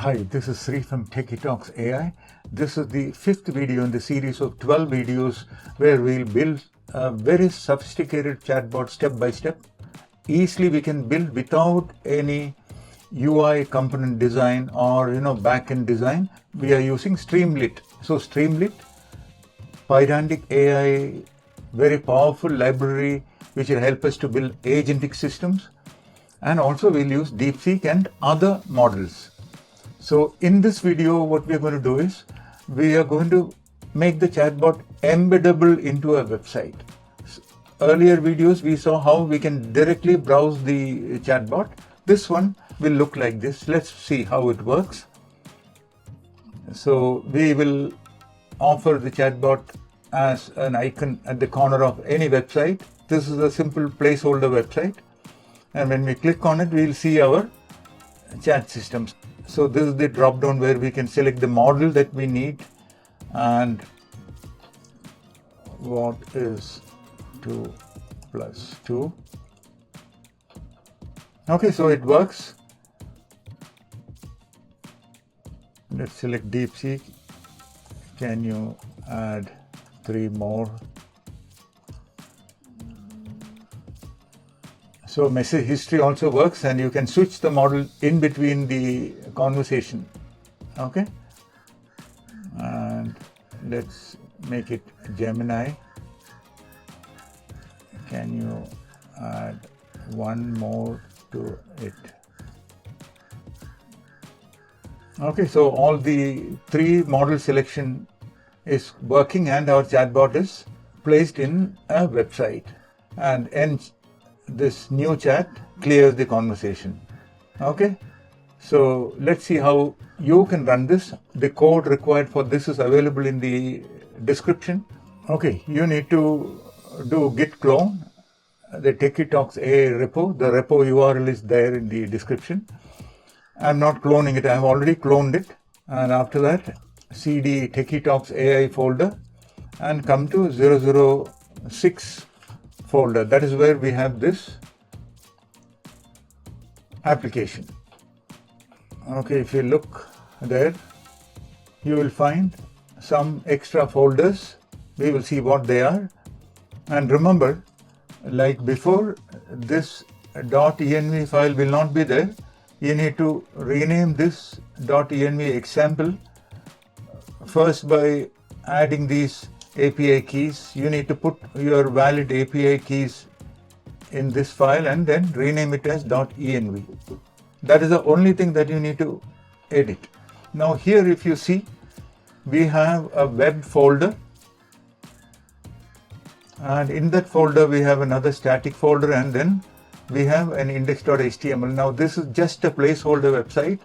Hi, this is Sri from Techietalks AI. This is the 5th video in the series of 12 videos where we'll build a very sophisticated chatbot step by step. Easily we can build without any UI component design or backend design. We are using Streamlit. So Streamlit, Pydantic AI, very powerful library which will help us to build agentic systems, and also we'll use DeepSeek and other models. So in this video, what we are going to do is we are going to make the chatbot embeddable into a website. Earlier videos we saw how we can directly browse the chatbot. This one will look like this. Let's see how it works. So we will offer the chatbot as an icon at the corner of any website. This is a simple placeholder website, and when we click on it, we'll see our chat systems. So this is the drop down where we can select the model that we need and what is 2 plus 2. Okay, so it works. Let's select DeepSeek. Can you add 3 more? So message history also works, and you can switch the model in between the conversation. Okay, and let's make it Gemini. Can you add 1 more to it? Okay, so all the 3 model selection is working, and our chatbot is placed in a website, and this new chat clears the conversation. Okay, so let's see how you can run this. The code required for this is available in the description. Okay, you need to do git clone the Techietalks AI repo. The repo URL is there in the description. I'm not cloning it, I have already cloned it. And after that, cd Techietalks AI folder and come to 006 folder. That is where we have this application. Okay, if you look there, you will find some extra folders. We will see what they are. And remember, like before, this .env file will not be there. You need to rename this .env example first by adding these API keys. You need to put your valid API keys in this file and then rename it as .env. That is the only thing that you need to edit. Now here, if you see, we have a web folder, and in that folder we have another static folder, and then we have an index.html. Now this is just a placeholder website,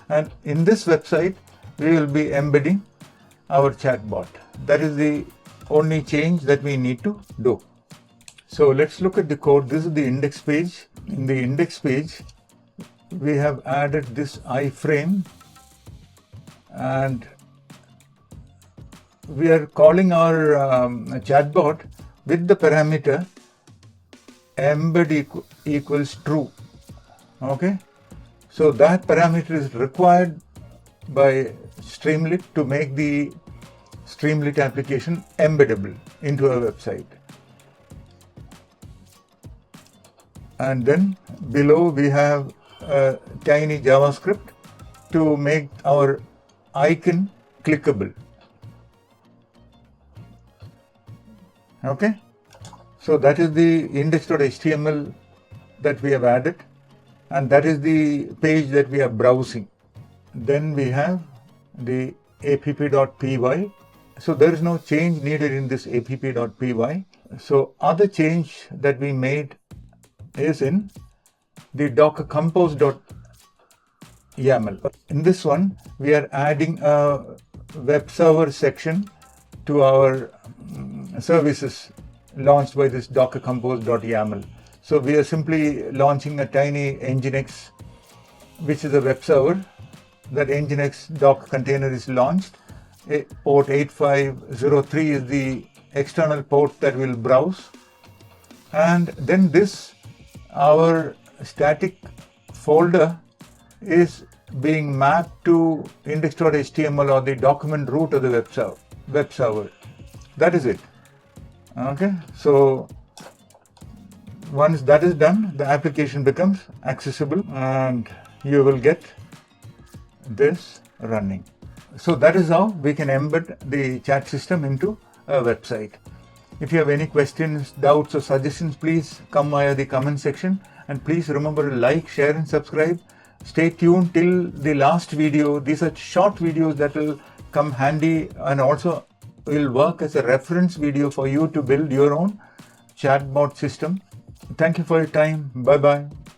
and in this website we will be embedding our chatbot. That is the only change that we need to do. So let's look at the code. This is the index page. In the index page, we have added this iframe, and we are calling our chatbot with the parameter embed equals true. Okay, so that parameter is required by Streamlit to make the Streamlit application embeddable into a website. And then below we have a tiny JavaScript to make our icon clickable. Okay, so that is the index.html that we have added, and that is the page that we are browsing. Then we have the app.py. So there is no change needed in this app.py. So other change that we made is in the docker compose.yaml. In this one, we are adding a web server section to our services launched by this docker compose.yaml. So we are simply launching a tiny Nginx, which is a web server. That Nginx Docker container is launched. Port 8503 is the external port that will browse. And then this, our static folder, is being mapped to index.html or the document root of the web server. That is it. Okay, so once that is done, the application becomes accessible and you will get this running. So that is how we can embed the chat system into a website. If you have any questions, doubts or suggestions, please come via the comment section, and please remember to like, share and subscribe. Stay tuned till the last video. These are short videos that will come handy and also will work as a reference video for you to build your own chatbot system. Thank you for your time. Bye bye.